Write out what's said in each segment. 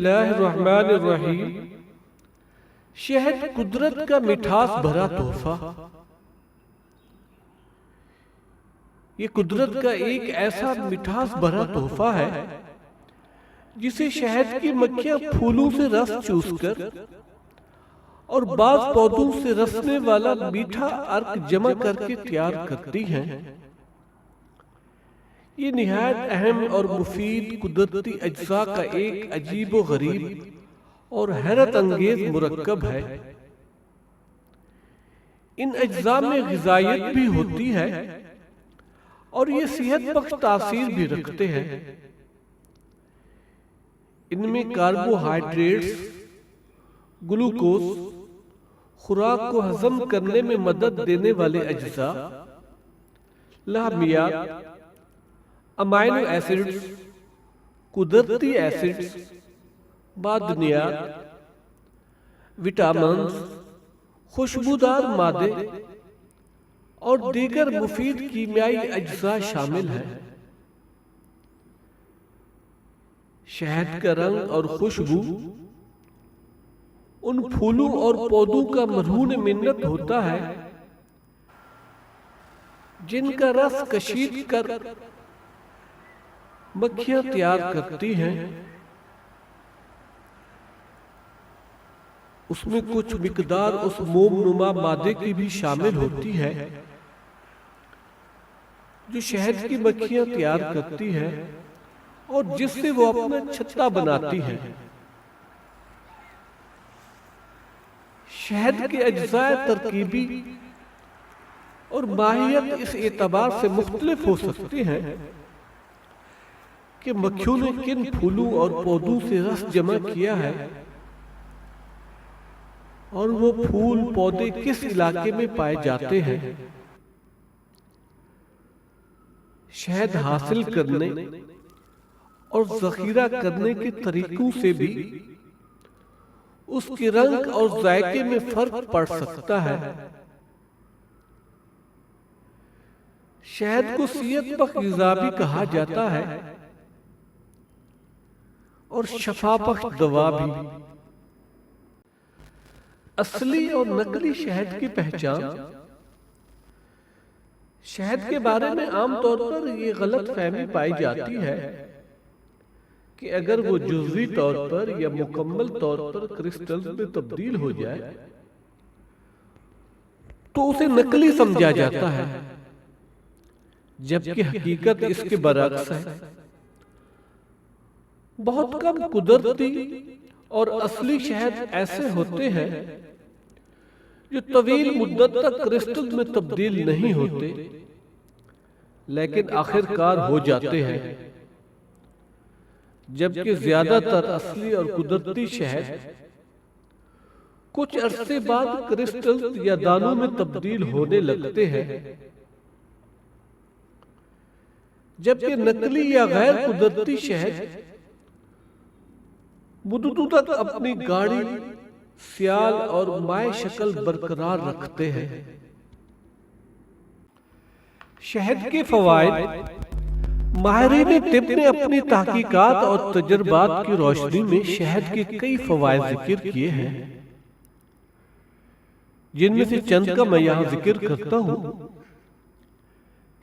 बिस्मिल्लाहिर्रहमानिर्रहीम। शहद कुदरत का मिठास भरा तोहफा। ये कुदरत का एक ऐसा मिठास भरा तोहफा है जिसे शहद की मक्खियां फूलों से रस चूसकर और बाज पौधों से रसने वाला मीठा अर्क जमा करके तैयार करती हैं। ये निहायत अहम और मुफीद कुदरती अज्जा का एक अजीब व गरीब और हैरत अंगेज मुरक्कब है। इन अज्जा में ग़िज़ायत भी होती है और ये सेहत बख्श तासीर भी रखते हैं। इनमें कार्बोहाइड्रेट्स, ग्लूकोज, खुराक को हजम करने में मदद देने वाले अज्जा, लाहमियात, अमाइनो एसिड्स, कुदरती एसिड्स, मादनियात, विटामिन्स, खुशबूदार मादे और दीगर मुफीद कीमियाई अज्जा शामिल हैं। शहद का रंग और खुशबू उन फूलों और पौधों का मरहून मिन्नत होता है जिनका रस कशीद कर मक्खियां तैयार करती हैं। उसमें कुछ मिकदार उस मोमनुमा मादे की भी शामिल होती है जो शहद की मक्खियां तैयार करती हैं और जिससे वो अपना छत्ता बनाती हैं। शहद के अज्जा तरकीबी और माहियत इस एतबार से मुख्तलिफ हो सकते हैं कि मक्खियों ने किन फूलों और पौधों से रस जमा किया है और वो फूल पौधे किस इलाके में पाए जाते हैं। शहद हासिल करने और जखीरा करने के तरीकों से भी उसके रंग और जायके में फर्क पड़ सकता है। शहद को सेहत बख्श ग़िज़ा भी कहा जाता है और शफा बख्श दवा भी। असली और नकली शहद की पहचान। शहद के बारे में आमतौर पर यह गलत फहमी पाई जाती है कि अगर वो जुज़वी तौर पर या मुकम्मल तौर पर क्रिस्टल में तब्दील हो जाए तो उसे नकली समझा जाता है, जबकि हकीकत इसके बरअक्स है। बहुत कम कुदरती और असली शहद ऐसे होते हैं जो तवील मुद्दत तक क्रिस्टल में तब्दील नहीं होते लेकिन आखिरकार हो जाते हैं, जबकि ज्यादातर असली और कुदरती शहद कुछ अरसे बाद क्रिस्टल या दानों में तब्दील होने लगते हैं, जबकि नकली या गैर कुदरती शहद मुद्दतों तक अपनी गाढ़ी, सियाल और माए शक्ल बरकरार रखते हैं। शहद के फवाइद। माहिरीन तिब ने अपनी तहकीकात और तजर्बात की रोशनी में शहद के कई फवाइद जिक्र किए हैं, जिनमें से चंद का मैं यहां जिक्र करता हूं।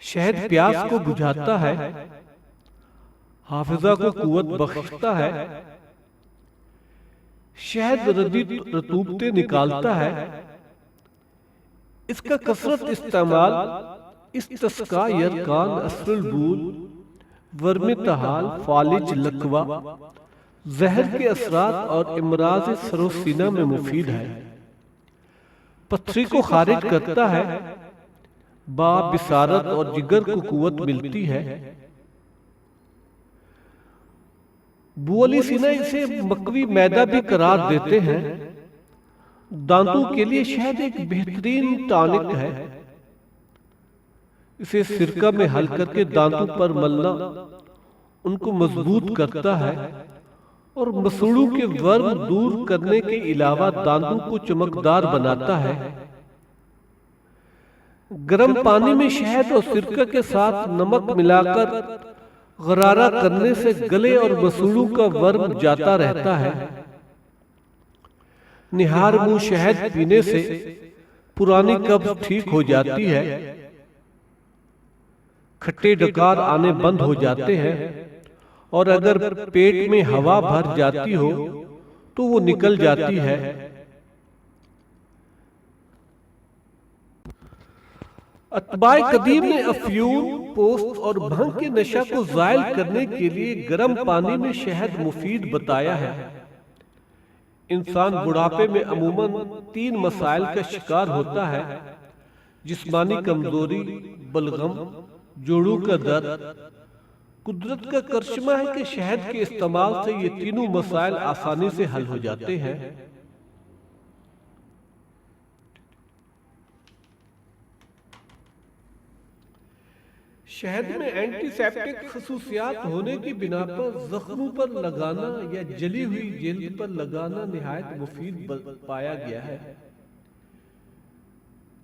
शहद प्यास को बुझाता है, हाफिजा को कुव्वत बख्शता है, शहद रतूबतें निकालता है। इसका कसरत इस्तेमाल इस्तिस्का, यरकान, असरुल बूल, वर्मितहाल, फालिज, लकवा, जहर के असरात और इमराज सरोसीना में मुफीद है। पथरी को खारिज करता है, बिसारत और जिगर को कुव्वत मिलती है। बुअली सीना इसे मकवी मैदा भी करार देते हैं। दांतों के लिए शहद एक बेहतरीन टॉनिक है। इसे सिरका में हल करके दांतों पर मलना उनको मजबूत करता है और मसूड़ों के वर्म दूर करने के अलावा दांतों को चमकदार बनाता है। गर्म पानी में शहद और सिरका के साथ नमक मिलाकर गरारा करने से गले और मसूड़ों का वर्म जाता रहता है। निहार मुंह शहद पीने से पुरानी कब्ज ठीक हो जाती है। खट्टे डकार आने बंद हो जाते हैं और अगर पेट में हवा भर जाती हो तो वो निकल जाती है। अतबाए कदीम ने अफ्यून, पोस्त और भंग के नशा को जायल करने के लिए गर्म पानी में शहद मुफीद बताया है। इंसान बुढ़ापे में अमूमन 3 मसाइल का शिकार होता है: जिस्मानी कमजोरी, बलगम, जोड़ों का दर्द। कुदरत का करिश्मा है कि शहद के इस्तेमाल से ये तीनों मसाइल आसानी से हल हो जाते हैं। शहद में एंटीसेप्टिक खसूसियात होने की बिना पर जख्मों पर लगाना या जली हुई जल्द पर लगाना निहायत मुफीद पाया गया है।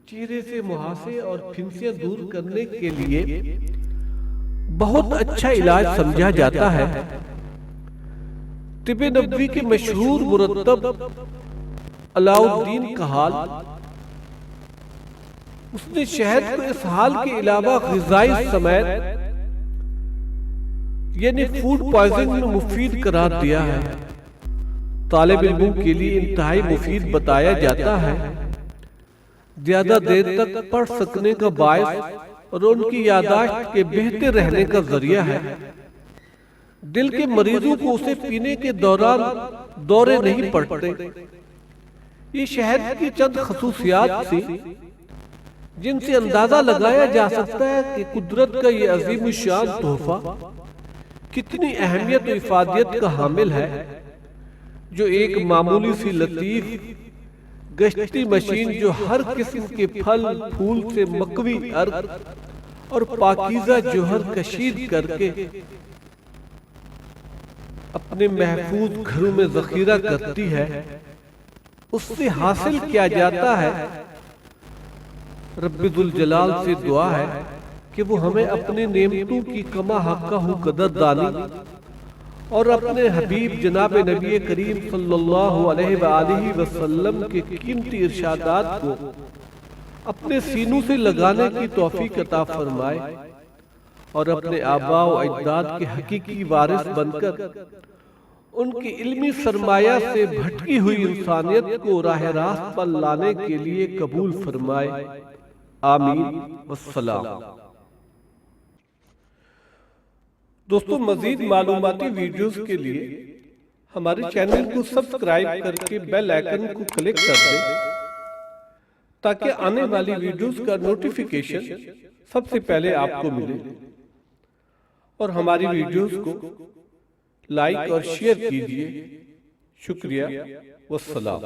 चेहरे से मुहासे और फिंसियां दूर करने के लिए बहुत अच्छा इलाज समझा जाता है। तिब नबवी के मशहूर मुरत्तब अलाउद्दीन कहाल, उसने शहद को इस हाल के अलावा ग़िज़ाई समेत यानी फूड पॉइजनिंग में मुफीद करार दिया है। तालिब इल्मों के लिए इंतहाई मुफीद बताया जाता है। ज्यादा देर तक पढ़ सकने का बायस और उनकी यादाश्त के बेहतर रहने का जरिया है। दिल के मरीजों को उसे पीने के दौरान दौरे नहीं पड़ते। ये शहद की चंद खसूसियात थी जिनसे अंदाजा लगाया जा सकता है कि कुदरत का ये अजीम शान तोहफा कितनी अहमियत और इफादियत का हामिल है, जो एक मामूली सी लतीफ गश्ती मशीन जो हर किस्म के फल फूल से मकवी अर्क और पाकीज़ा जोहर कशीद करके अपने महफूज घरों में जखीरा करती है, उससे हासिल किया जाता है। रब्बुल जलाल से दुआ है कि वो हमें अपने नेमतों की कमा हक्का कदरदानी और अपने हबीब जनाब नबी करीम सल्लल्लाहु अलैहि वसल्लम के कीमती इरशादात को अपने सीनों से लगाने की तौफीक अता फरमाए और अपने आबा व अजदाद के हकीकी वारिस बनकर उनकी इल्मी सरमाया से भटकी हुई इंसानियत को राह रास्त पर लाने के लिए कबूल फरमाए। आमीन वस्सलाम। दोस्तों, मजीद मालूमाती वीडियोस के लिए हमारे चैनल को सब्सक्राइब करके बेल आइकन को क्लिक कर दें ताकि आने वाली वीडियोस का नोटिफिकेशन सबसे पहले आपको मिले। और हमारी वीडियोस को लाइक और शेयर कीजिए। शुक्रिया वस्सलाम।